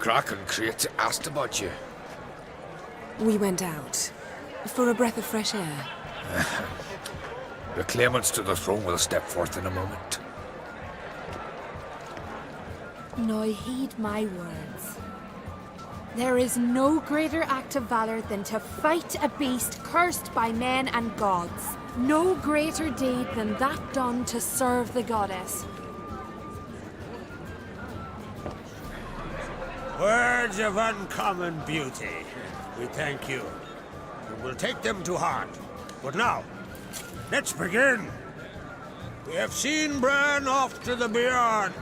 Kraken creates asked about you. We went out. For a breath of fresh air. The claimants to the throne will step forth in a moment. Now heed my words. There is no greater act of valor than to fight a beast cursed by men and gods. No greater deed than that done to serve the goddess. Words of uncommon beauty. We thank you. We will take them to heart. But now, let's begin. We have seen Bran off to the beyond,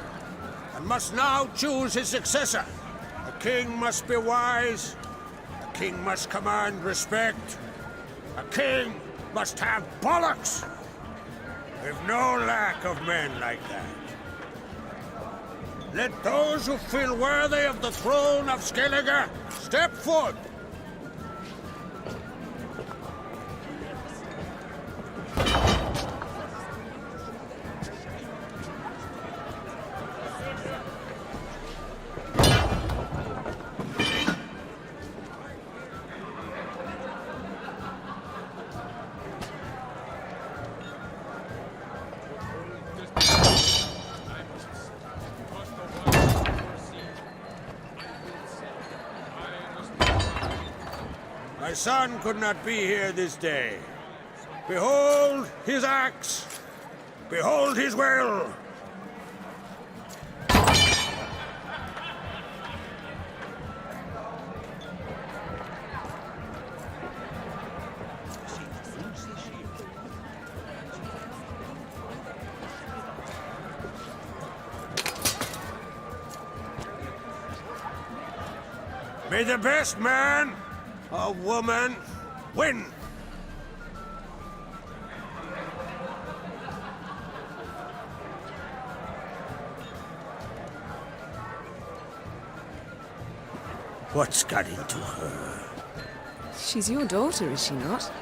and must now choose his successor. A king must be wise. A king must command respect. A king must have bollocks. We've no lack of men like that. Let those who feel worthy of the throne of Skellige step forth. My son could not be here this day. Behold his axe. Behold his will. May the best man or woman win. What's got into her? She's your daughter, is she not?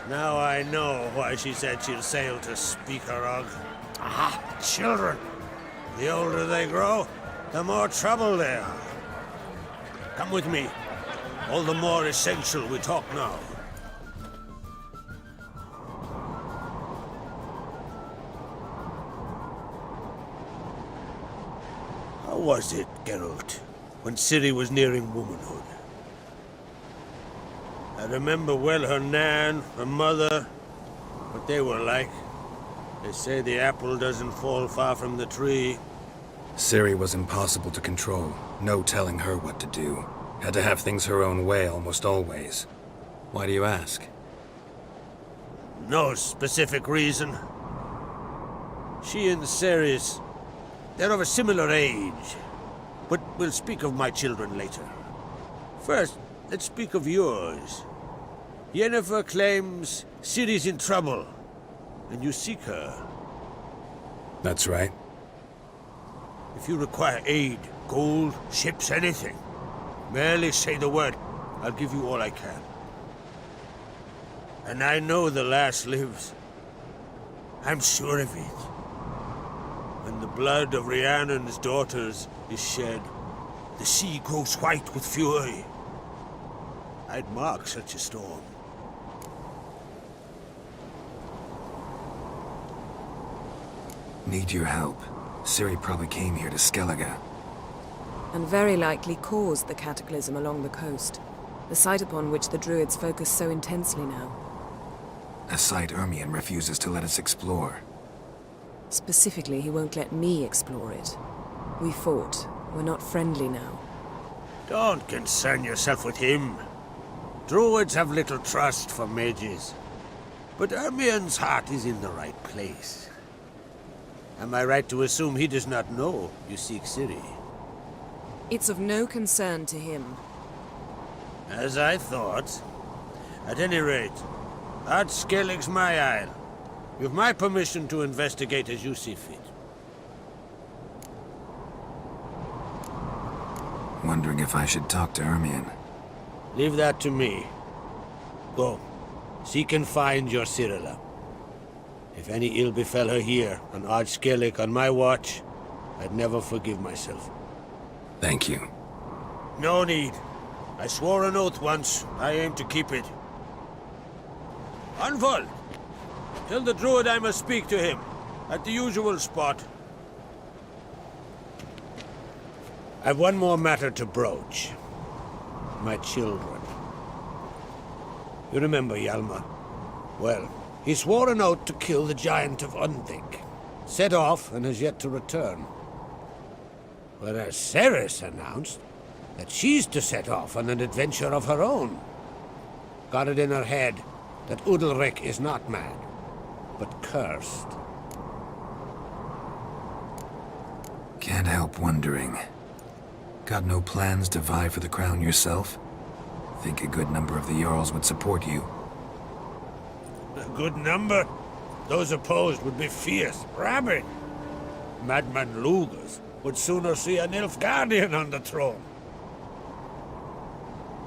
Now I know why she said she'll sail to Speakerog. Aha, children. The older they grow, the more trouble they are. Come with me. All the more essential we talk now. How was it, Geralt, when Ciri was nearing womanhood? I remember well her nan, her mother, what they were like. They say the apple doesn't fall far from the tree. Ciri was impossible to control. No telling her what to do. Had to have things her own way almost always. Why do you ask? No specific reason. She and Ceres, they're of a similar age. But we'll speak of my children later. First, let's speak of yours. Yennefer claims Ciri's in trouble, and you seek her. That's right. If you require aid, gold, ships, anything, merely say the word. I'll give you all I can. And I know the lass lives. I'm sure of it. When the blood of Rhiannon's daughters is shed, the sea grows white with fury. I'd mark such a storm. Need your help. Ciri probably came here to Skellige. And very likely caused the cataclysm along the coast. The site upon which the Druids focus so intensely now. A site Ermion refuses to let us explore. Specifically, he won't let me explore it. We fought. We're not friendly now. Don't concern yourself with him. Druids have little trust for mages. But Ermion's heart is in the right place. Am I right to assume he does not know you seek Ciri? It's of no concern to him. As I thought. At any rate, Ard Skellig's my isle. You've my permission to investigate as you see fit. Wondering if I should talk to Ermion. Leave that to me. Go. Seek and find your Cirilla. If any ill befell her here, on Ard Skellig on my watch, I'd never forgive myself. Thank you. No need. I swore an oath once. I aim to keep it. Anvald! Tell the druid I must speak to him. At the usual spot. I've one more matter to broach. My children. You remember Hjalmar? Well, he swore an oath to kill the Giant of Undvik. Set off and has yet to return. Whereas Ceres announced that she's to set off on an adventure of her own. Got it in her head that Udalryk is not mad, but cursed. Can't help wondering. Got no plans to vie for the crown yourself? Think a good number of the Jarls would support you. A good number? Those opposed would be fierce, rabid. Madman Lugas would sooner see a Nilfgaardian on the throne.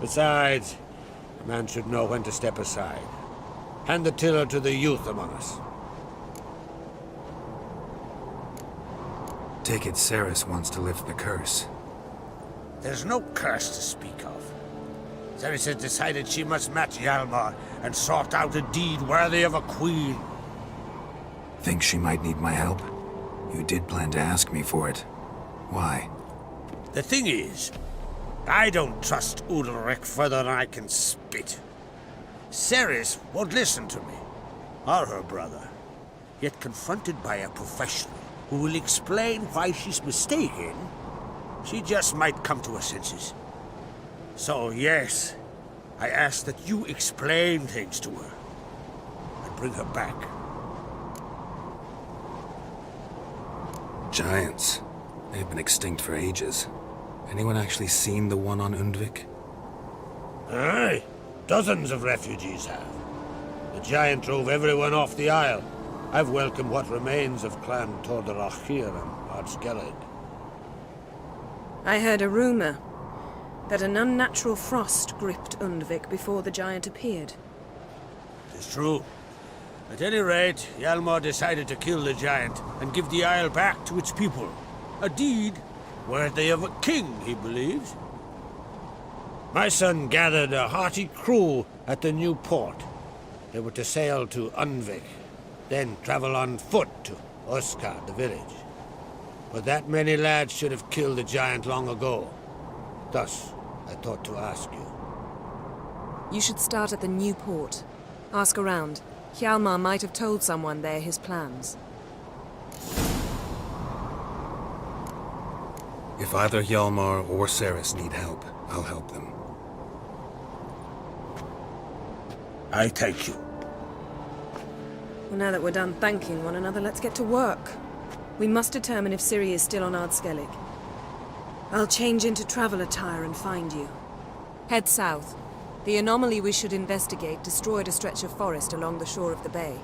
Besides, a man should know when to step aside. Hand the tiller to the youth among us. Take it Ceres wants to lift the curse. There's no curse to speak of. Ceres has decided she must match Hjalmar and sort out a deed worthy of a queen. Think she might need my help? You did plan to ask me for it. Why? The thing is, I don't trust Udalryk further than I can spit. Ceres won't listen to me, or her brother. Yet confronted by a professional who will explain why she's mistaken, she just might come to her senses. So yes, I ask that you explain things to her and bring her back. Giants. They've been extinct for ages. Anyone actually seen the one on Undvik? Aye, dozens of refugees have. The giant drove everyone off the isle. I've welcomed what remains of Clan Tordarachir and Ardskellig. I heard a rumor that an unnatural frost gripped Undvik before the giant appeared. It's true. At any rate, Hjalmar decided to kill the giant and give the isle back to its people. A deed worthy of a king, he believes. My son gathered a hearty crew at the new port. They were to sail to Undvik, then travel on foot to Oskar, the village. But that many lads should have killed the giant long ago. Thus, I thought to ask you. You should start at the new port. Ask around. Hjalmar might have told someone there his plans. If either Hjalmar or Ceres need help, I'll help them. I thank you. Well, now that we're done thanking one another, let's get to work. We must determine if Ciri is still on Ardskellig. I'll change into travel attire and find you. Head south. The anomaly we should investigate destroyed a stretch of forest along the shore of the bay.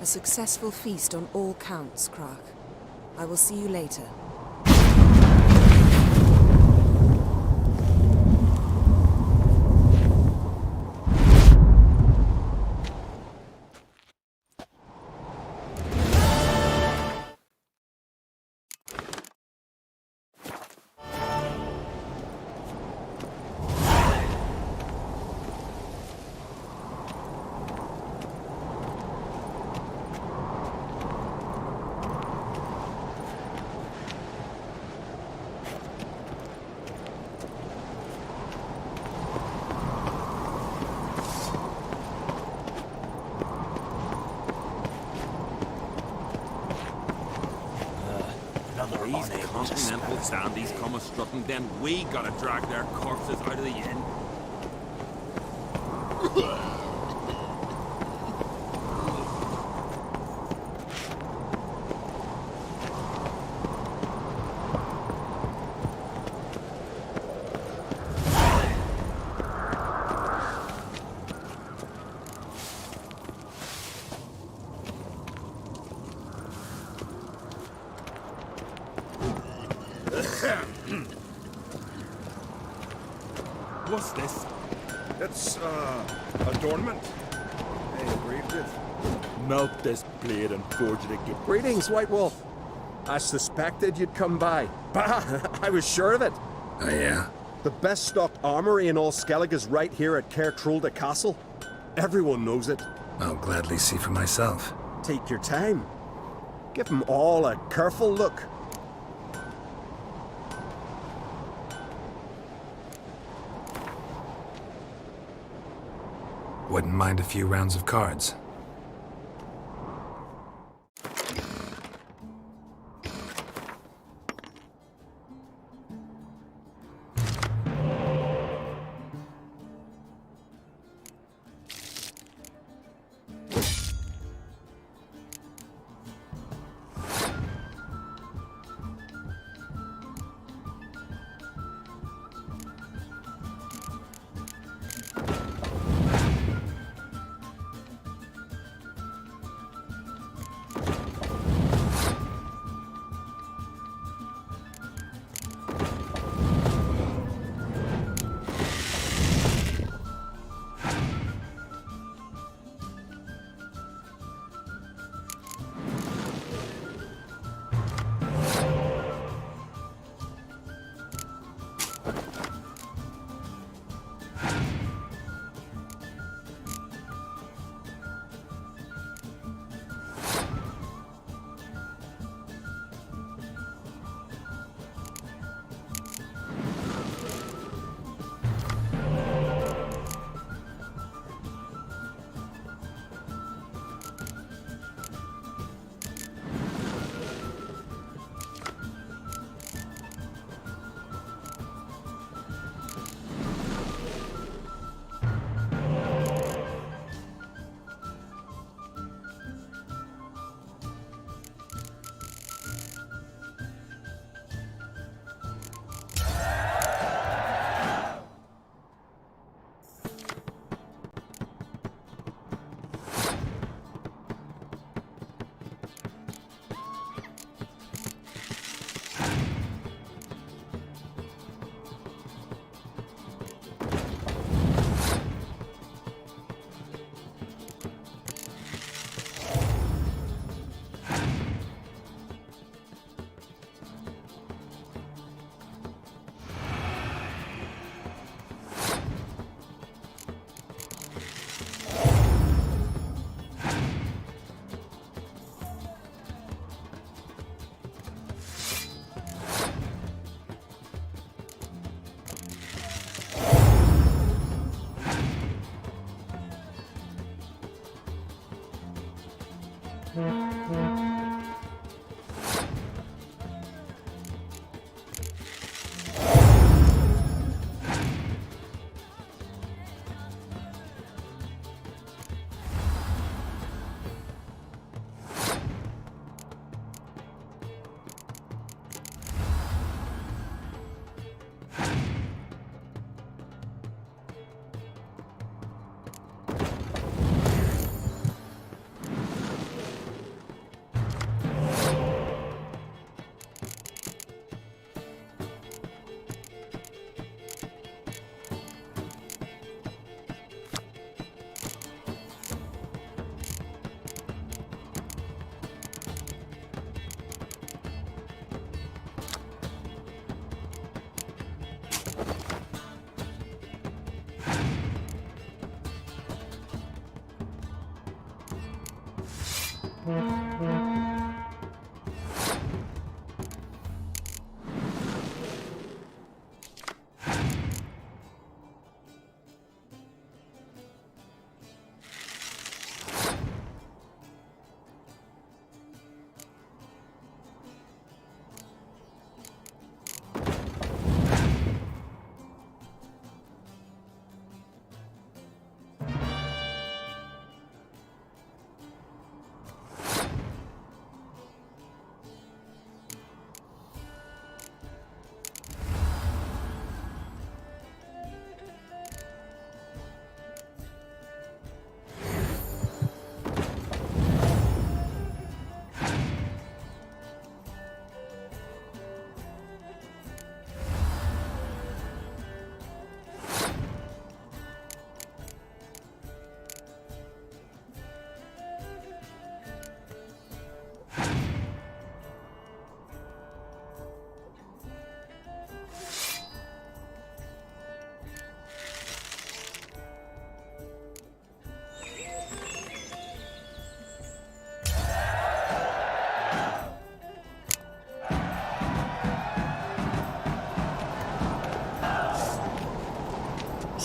A successful feast on all counts, Krak. I will see you later. These continental standies come a-strutting, then we gotta drag their corpses out of the inn. What's this? It's, adornment. I engraved it. Melt this blade and forge it again. Greetings, White Wolf. I suspected you'd come by. Bah, I was sure of it. Oh, yeah? The best stocked armory in all Skellig is right here at Caer Trolda Castle. Everyone knows it. I'll gladly see for myself. Take your time. Give them all a careful look. Wouldn't mind a few rounds of cards.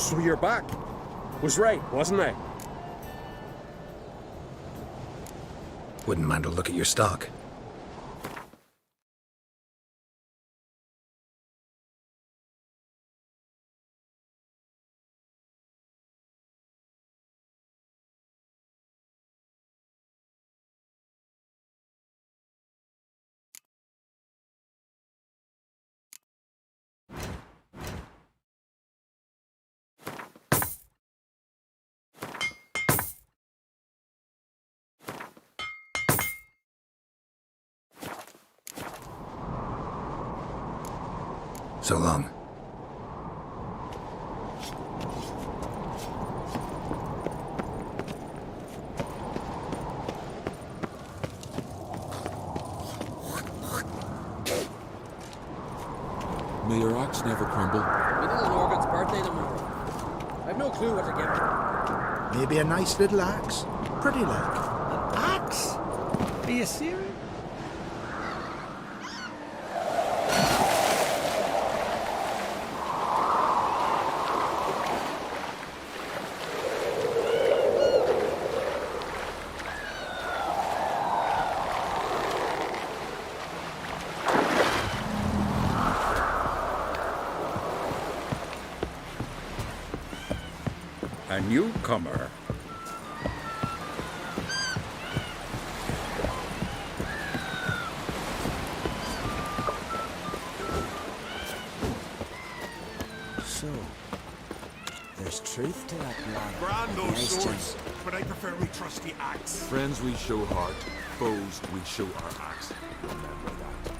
So you're back. Was right, wasn't I? Wouldn't mind a look at your stock. So long. May your axe never crumble. Little Morgan's birthday tomorrow. I've no clue what to give her. Maybe a nice little axe. Pretty like. An axe? Are you serious? A newcomer. So, there's truth to that lad. Brand those Nice swords, gents. but I prefer we trusty axe. Friends we show heart, foes we show our axe. Remember that.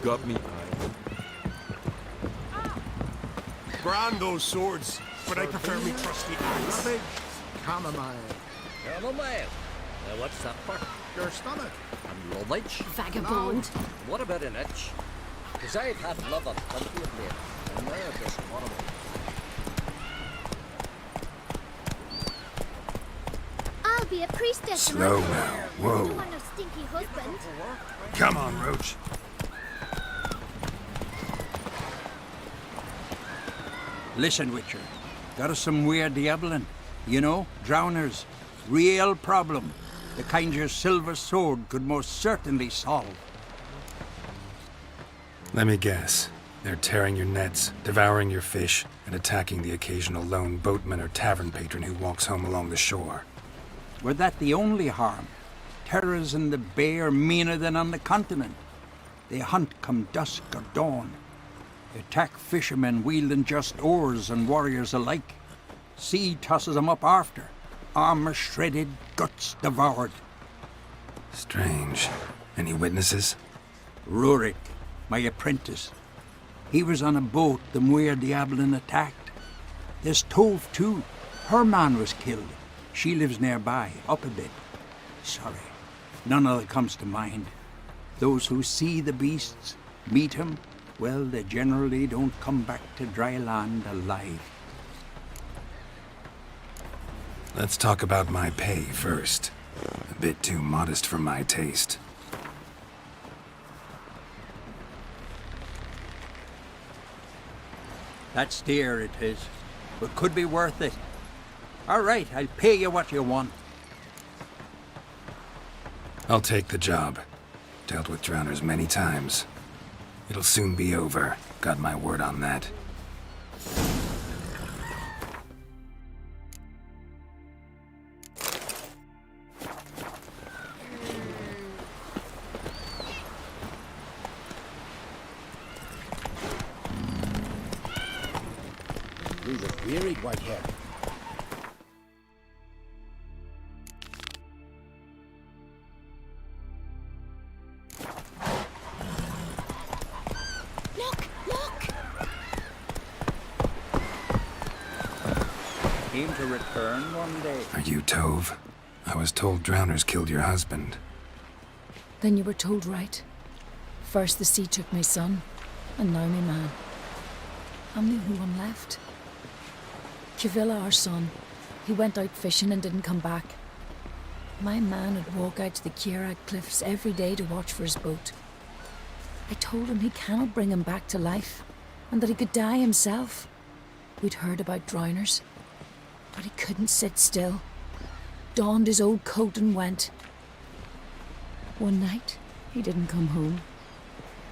Got me. Brand those swords, but I prefer me trusty axe. Cabbage, chamomile. Chamomile. What's that for? Your stomach. And lovage? Vagabond. What about an itch? Because I've had love of plenty of late. And now this horrible. I'll be a priestess. Slow now. I Whoa. don't want no stinky husband. Come on, Roach. Listen, Witcher. Got us some weird diaboling. You know, drowners. Real problem. The kind your silver sword could most certainly solve. Let me guess. They're tearing your nets, devouring your fish, and attacking the occasional lone boatman or tavern patron who walks home along the shore. Were that the only harm? Terrors in the bay are meaner than on the continent. They hunt come dusk or dawn. They attack fishermen wielding just oars and warriors alike. Sea tosses them up after. Armor shredded, guts devoured. Strange. Any witnesses? Rurik, my apprentice. He was on a boat the Muir Diablin attacked. There's Tove, too. Her man was killed. She lives nearby, up a bit. Sorry, none of it comes to mind. Those who see the beasts, meet him, well, they generally don't come back to dry land alive. Let's talk about my pay first. A bit too modest for my taste. That's dear, it is, but could be worth it. All right, I'll pay you what you want. I'll take the job. Dealt with drowners many times. It'll soon be over. Got my word on that. look wearied, Whitehair. Look! Look! Came to return one day. Are you Tove? I was told drowners killed your husband. Then you were told right. First the sea took my son, and now my man. I'm the only one left. Kavilla, our son, he went out fishing and didn't come back. My man would walk out to the Kierak cliffs every day to watch for his boat. I told him he cannot bring him back to life, and that he could die himself. We'd heard about drowners, but he couldn't sit still. Donned his old coat and went. One night, he didn't come home.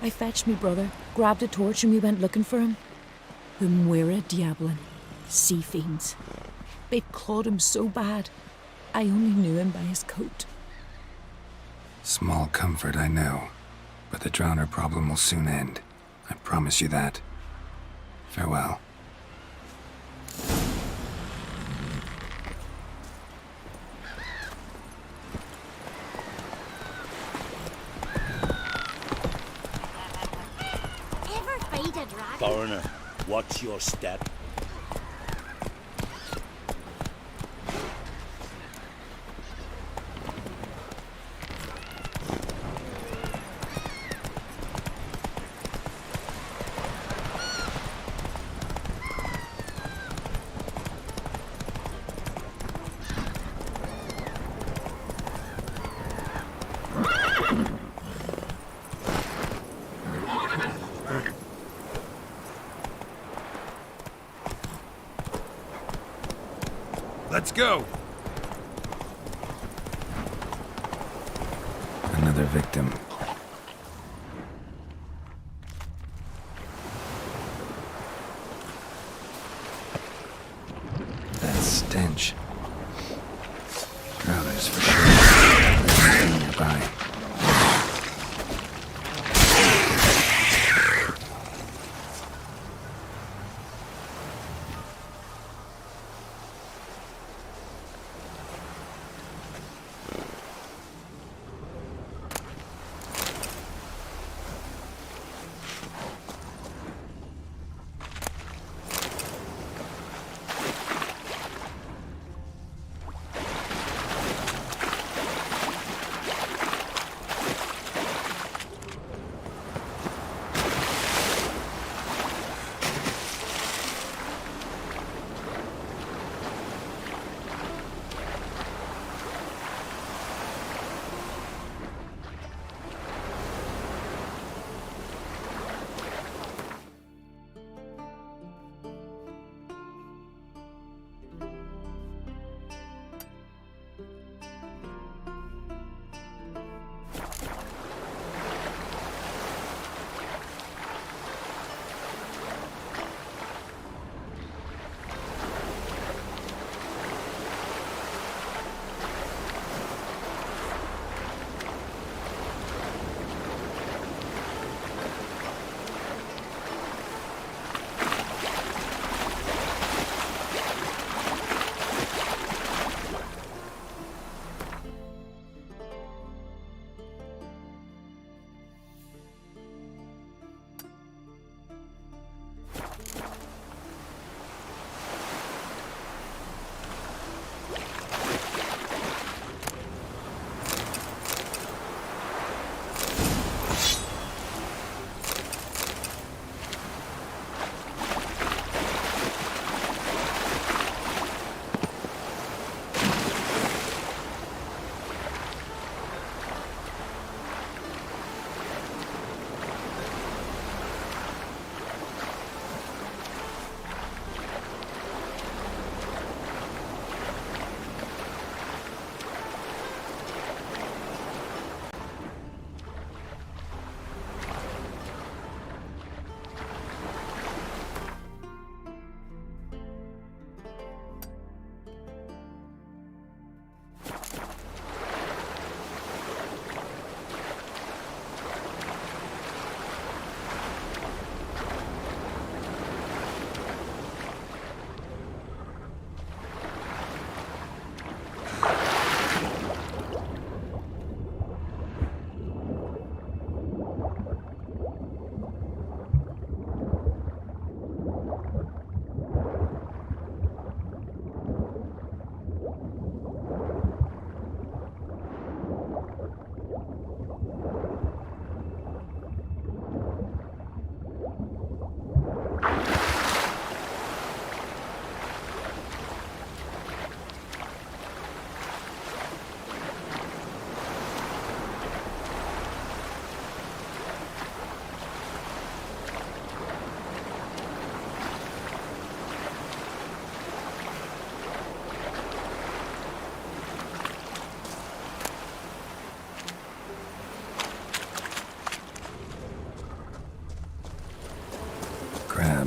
I fetched me brother, grabbed a torch, and we went looking for him. The Muira Diablin, sea fiends. They'd clawed him so bad, I only knew him by his coat. Small comfort, I know. But the drowner problem will soon end. I promise you that. Farewell. Ever fight a dragon? Foreigner, watch your step. Let's go! Another victim. That stench. Drowners for sure. Nearby.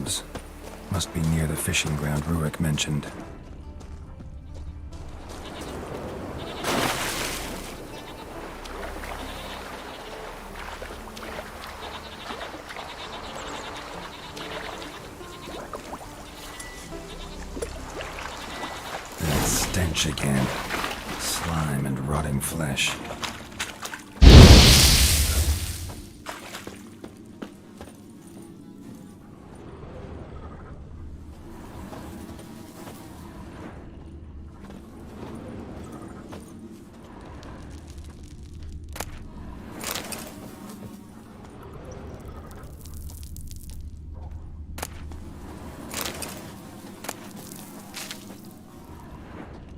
woods. Must be near the fishing ground Rurik mentioned. That stench again. Slime and rotting flesh.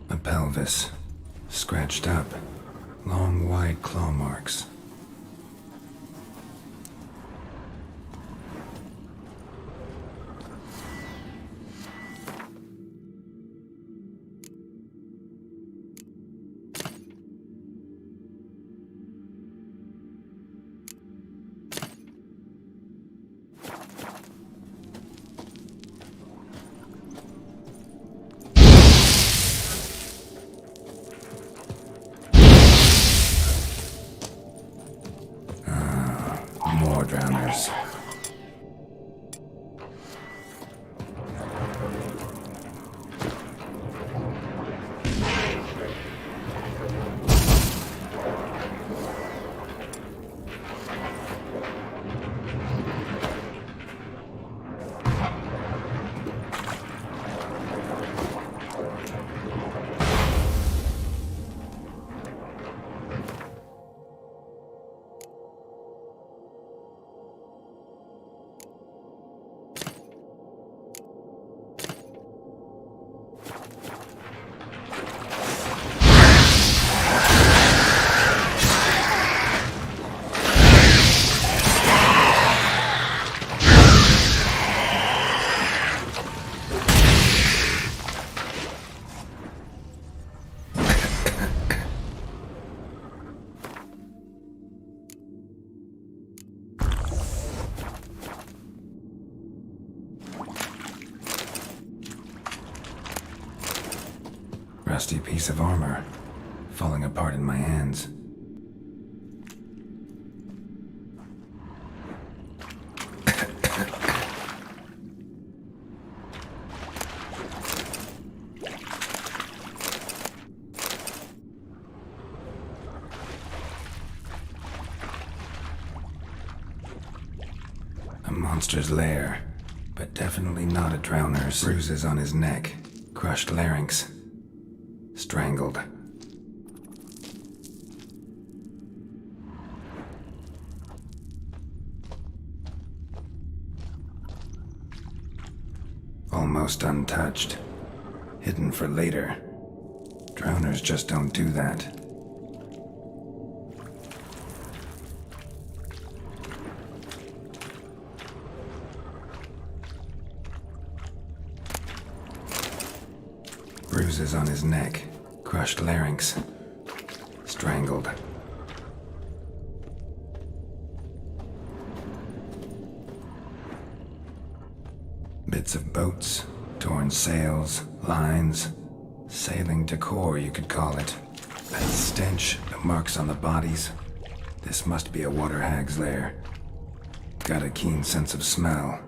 A pelvis. Scratched up. Long, wide claw marks. More drowners. Rusty piece of armor, falling apart in my hands. A monster's lair, but definitely not a drowner's. Bruises on his neck, crushed larynx. Strangled. Almost untouched. Hidden for later. Drowners just don't do that. Bruises on his neck. Crushed larynx. Strangled. Bits of boats, torn sails, lines. Sailing decor, you could call it. That stench, the marks on the bodies. This must be a water hag's lair. Got a keen sense of smell.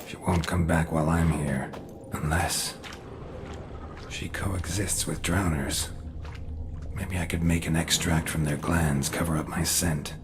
She won't come back while I'm here. Unless she coexists with drowners. Maybe I could make an extract from their glands cover up my scent.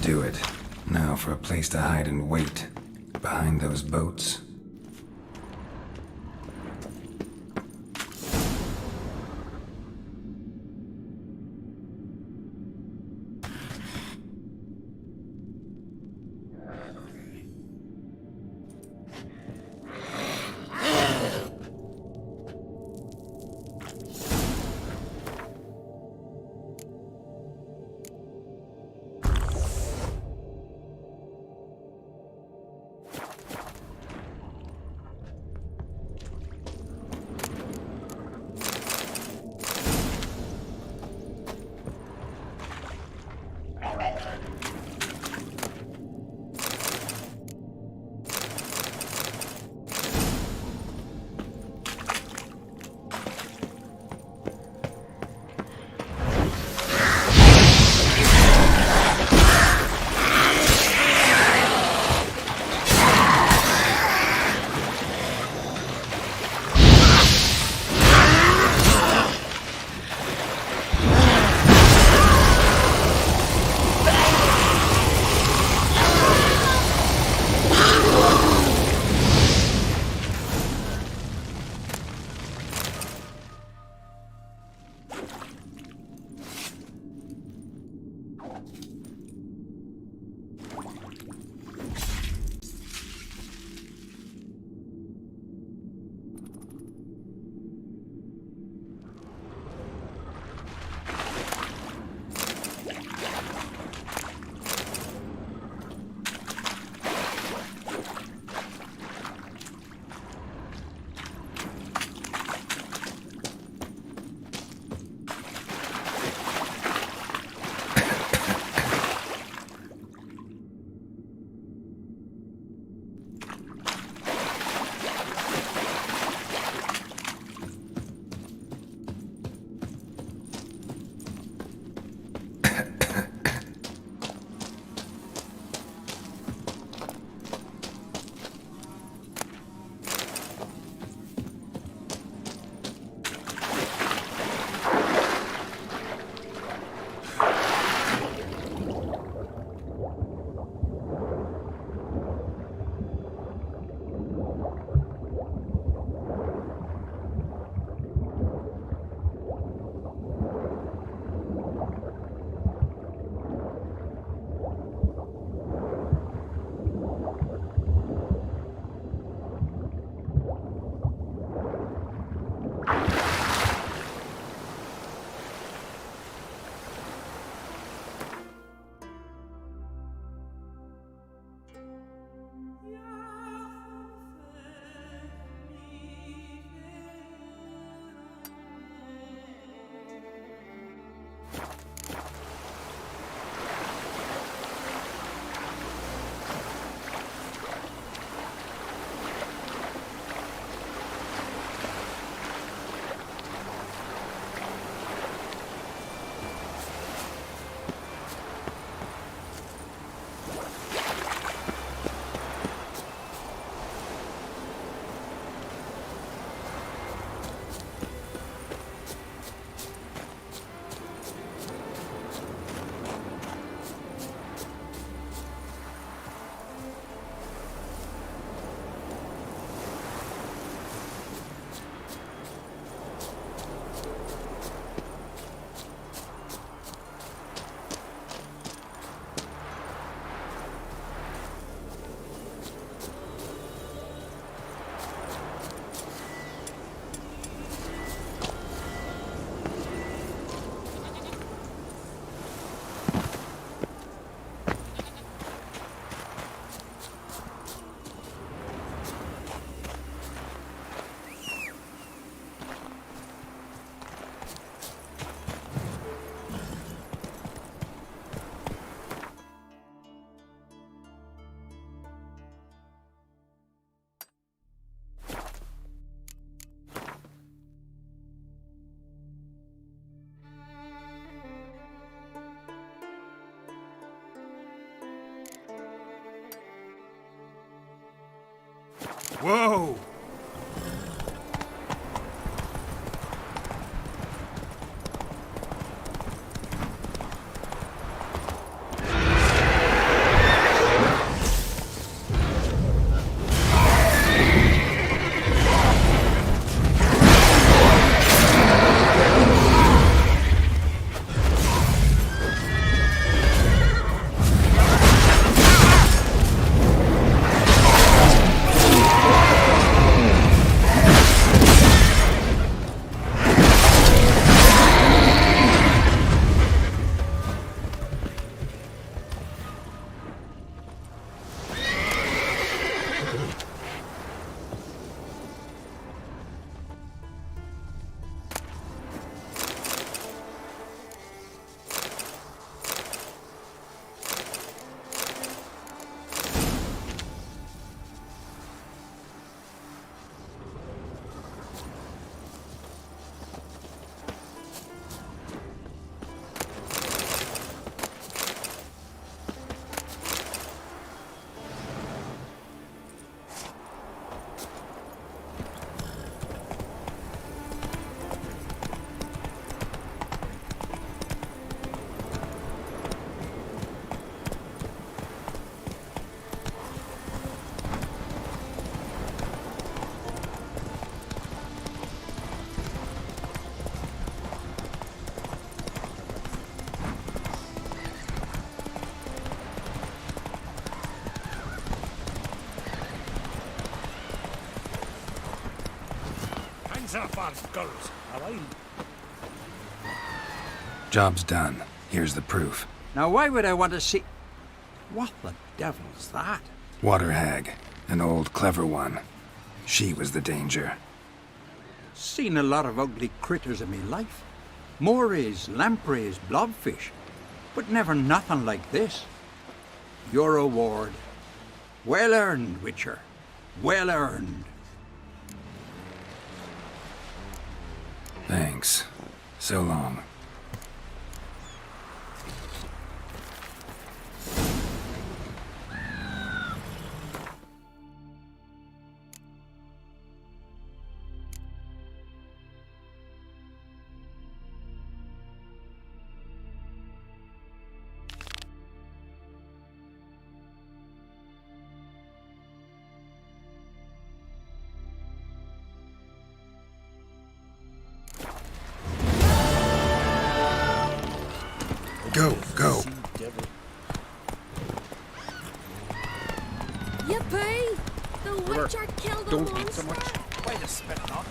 do it. Now for a place to hide and wait. Behind those boats. Whoa! answer for skulls. Job's done. Here's the proof. Now, why would I want to see... What the devil's that? Water hag. An old, clever one. She was the danger. Seen a lot of ugly critters in me life. Morays, lampreys, blobfish. But never nothing like this. Your reward. Well earned, Witcher. Well earned. Thanks. So long. Go, go. Yippee! The Witcher killed a Don't monster! eat so much. Why just spit it up?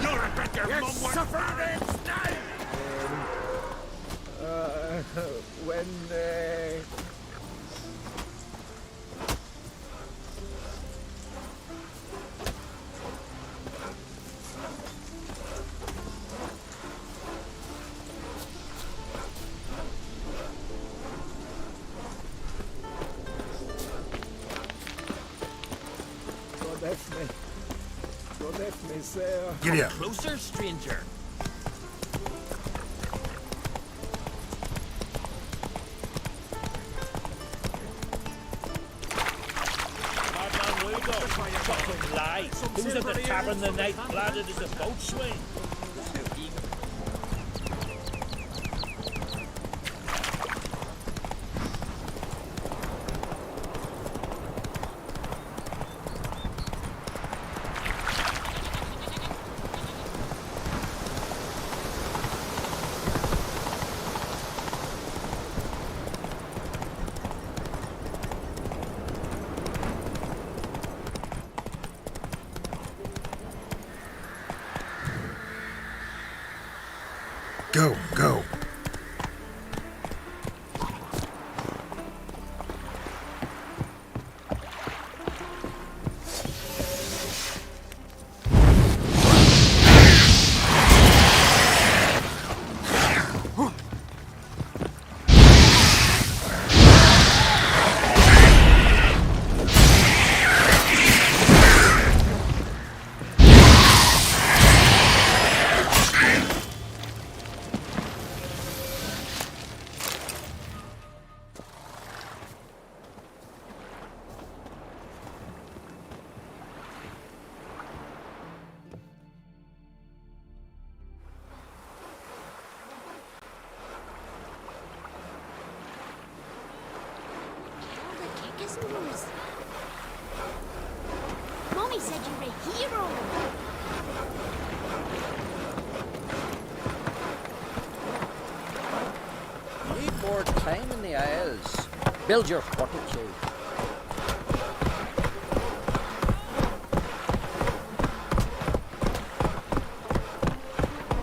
You'll regret your mum suffered When God left me, sir. Giddy up. Closer, stranger. Who's at the tavern the night blooded as a boat swing? Go, go. Mommy said you were a hero. You need more time in the Isles. Build your fortitude.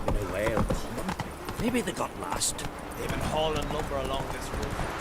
No way of coming. Maybe they got lost. They've been hauling lumber along this road.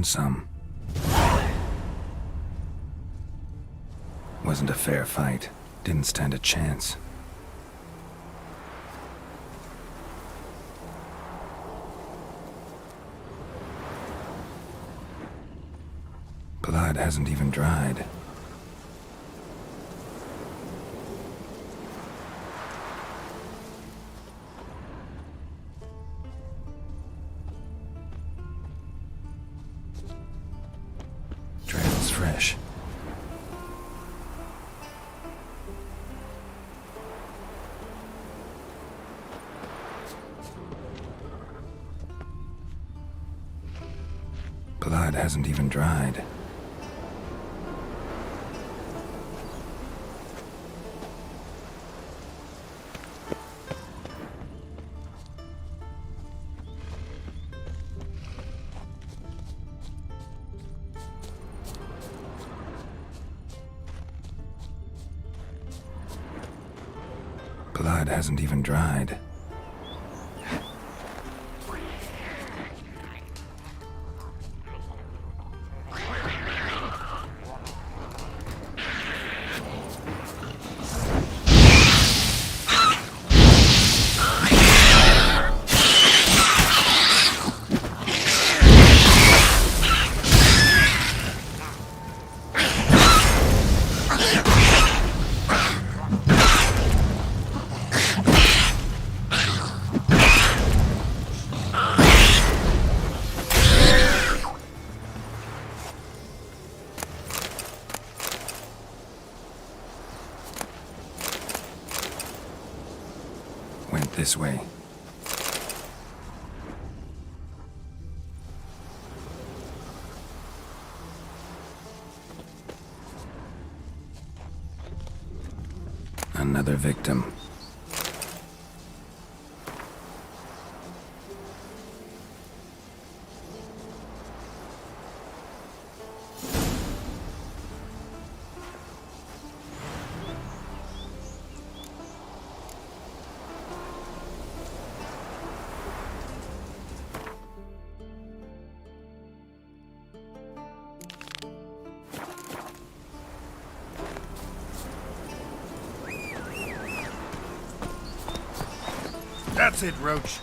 won some. Wasn't a fair fight. Didn't stand a chance. Blood hasn't even dried. Trail's fresh. Blood hasn't even dried. Blood hasn't even dried. Went this way. Another victim. That's it, Roach.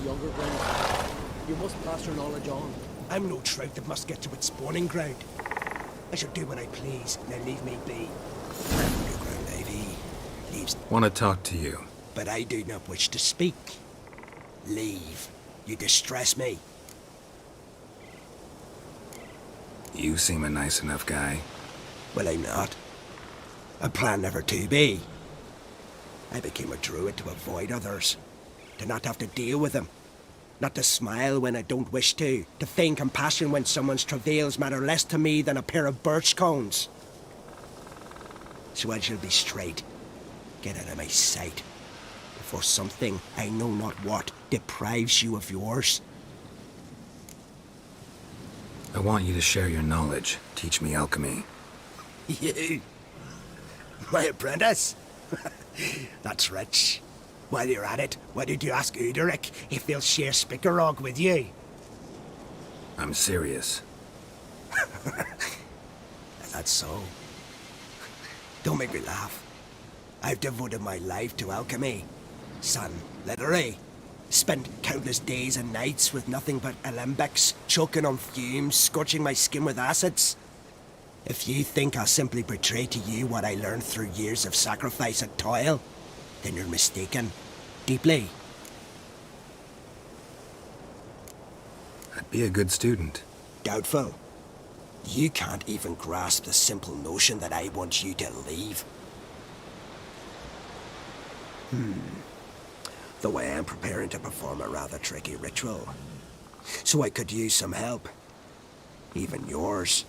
Younger ground. You must pass your knowledge on. I'm no trout that must get to its spawning ground. I shall do what I please, now leave me be. Underground Navy leaves. Want to talk to you. But I do not wish to speak. Leave. You distress me. You seem a nice enough guy. Well, I'm not. I plan never to be. I became a druid to avoid others. To not have to deal with them. Not to smile when I don't wish to feign compassion when someone's travails matter less to me than a pair of birch cones. So I shall be straight. Get out of my sight. Before something, I know not what, deprives you of yours. I want you to share your knowledge. Teach me alchemy. You? My apprentice? That's rich. While you're at it, why did you ask Uderic if they'll share Spikarog with you? I'm serious. That's so. Don't make me laugh. I've devoted my life to alchemy. Son, literally. Spent countless days and nights with nothing but alembics, choking on fumes, scorching my skin with acids. If you think I'll simply portray to you what I learned through years of sacrifice and toil, then you're mistaken. Deeply. I'd be a good student. Doubtful. You can't even grasp the simple notion that I want you to leave. Though I am preparing to perform a rather tricky ritual. So I could use some help. Even yours.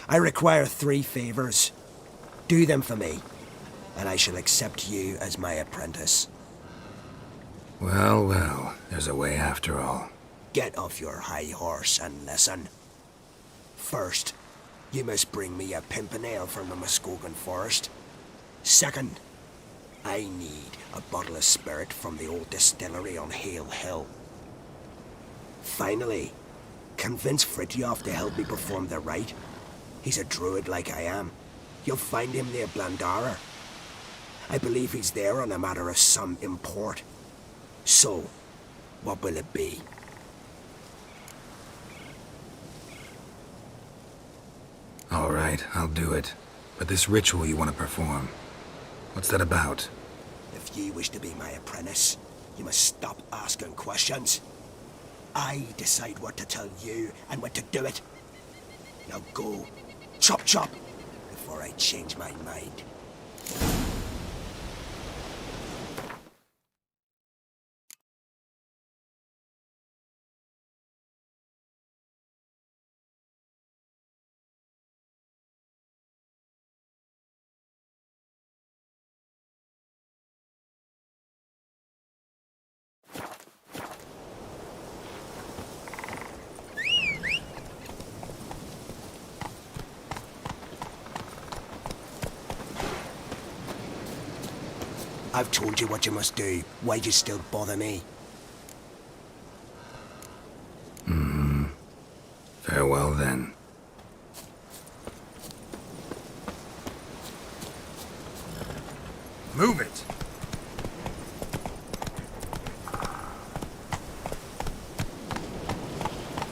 I require 3 favors. Do them for me, and I shall accept you as my apprentice. Well, well, there's a way after all. Get off your high horse and listen. First, you must bring me a pimpernel from the Muskogan forest. Second, I need a bottle of spirit from the old distillery on Hale Hill. Finally, convince Fritjof to help me perform the rite. He's a druid like I am. You'll find him near Blandara. I believe he's there on a matter of some import. So, what will it be? All right, I'll do it. But this ritual you want to perform, what's that about? If you wish to be my apprentice, you must stop asking questions. I decide what to tell you and when to do it. Now go, chop chop, before I change my mind. I've told you what you must do. Why'd you still bother me? Farewell then. Move it!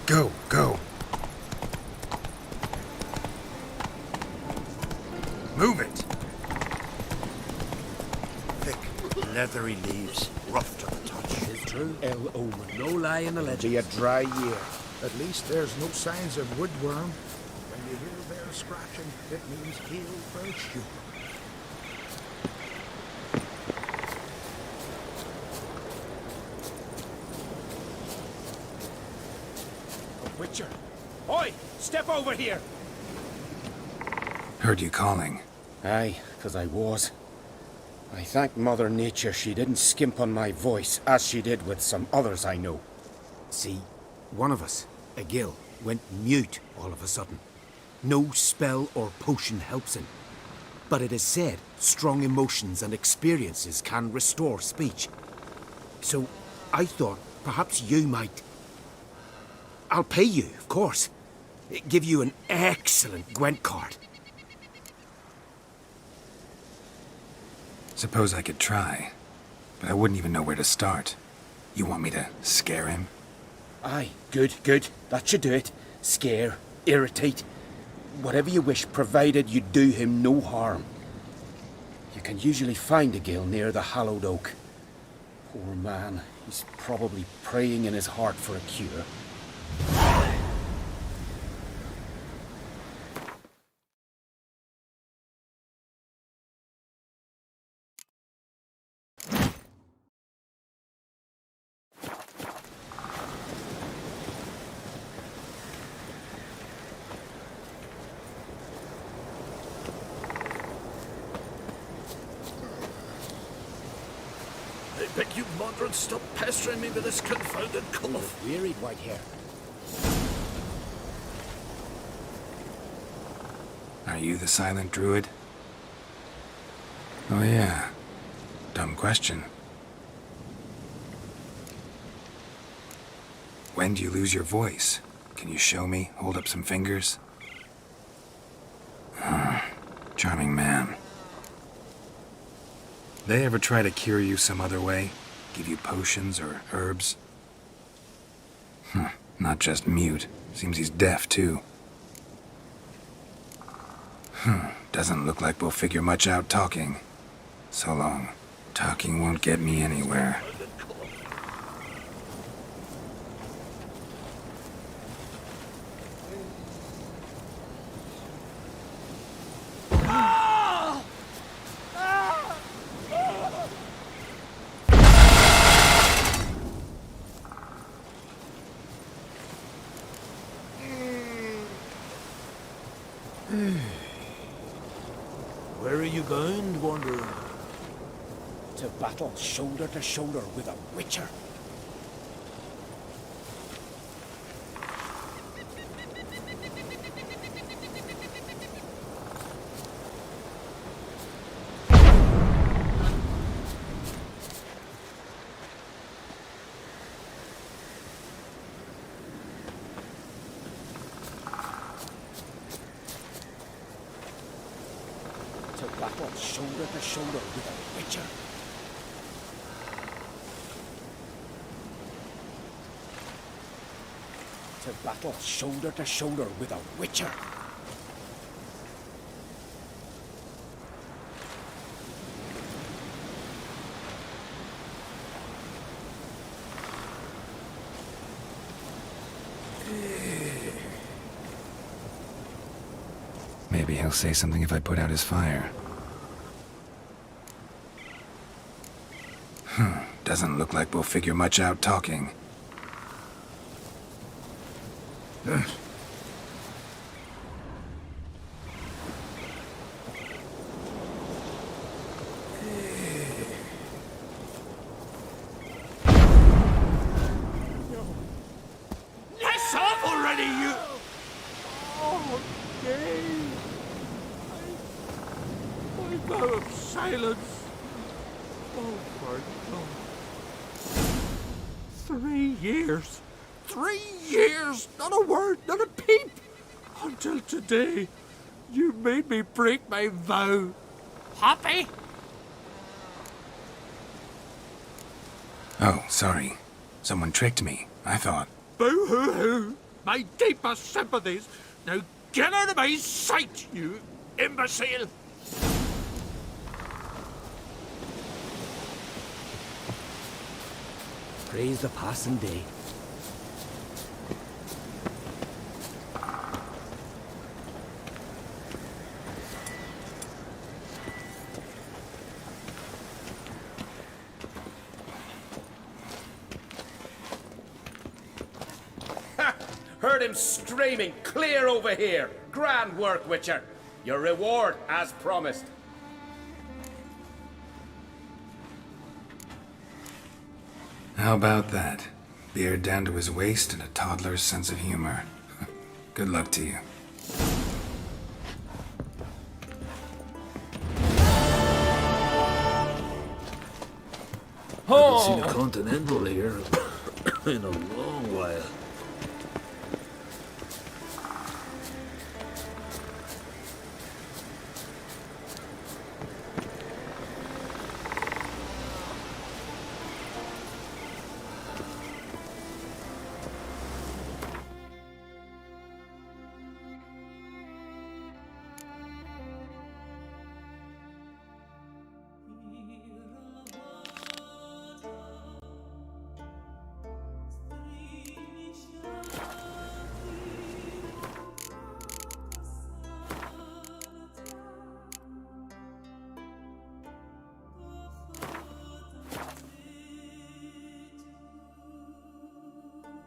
Go, go. Move it! Thick, leathery leaves, rough to the touch. It's true, El Omen. No lie in the legend. Be a dry year. At least there's no signs of woodworm. When you hear their scratching, it means he'll first you. Witcher! Oi! Step over here! Heard you calling. Aye, 'cause I was. I thank Mother Nature she didn't skimp on my voice, as she did with some others I know. See, one of us, a gill, went mute all of a sudden. No spell or potion helps him. But it is said strong emotions and experiences can restore speech. So I thought perhaps you might... I'll pay you, of course. Give you an excellent Gwent card. Suppose I could try, but I wouldn't even know where to start. You want me to scare him? Aye, good, good. That should do it. Scare, irritate, whatever you wish, provided you do him no harm. You can usually find a gill near the Hallowed Oak. Poor man, he's probably praying in his heart for a cure. I beg you, Modred, stop pestering me with this confounded cough. Wearied, Whitehair. Are you the silent druid? Oh yeah. Dumb question. When do you lose your voice? Can you show me? Hold up some fingers? Charming man. They ever try to cure you some other way? Give you potions or herbs? Not just mute. Seems he's deaf, too. Doesn't look like we'll figure much out talking. So long. Talking won't get me anywhere. Where are you going, Wanderer? To battle shoulder to shoulder with a witcher. To battle shoulder to shoulder with a witcher. To battle shoulder to shoulder with a witcher. Maybe he'll say something if I put out his fire. Doesn't look like we'll figure much out talking. Yes, off already, you... Oh, Dave. My vow of silence. Oh, for God. 3 years. 3 years! Not a word, not a peep! Until today, you made me break my vow. Happy? Oh, sorry. Someone tricked me, I thought. Boo-hoo-hoo! My deepest sympathies. Now get out of my sight, you imbecile! Praise the passing day. Heard him screaming, clear over here. Grand work, Witcher. Your reward, as promised. How about that? Beard down to his waist and a toddler's sense of humor. Good luck to you. Haven't seen a Continental here in a long while.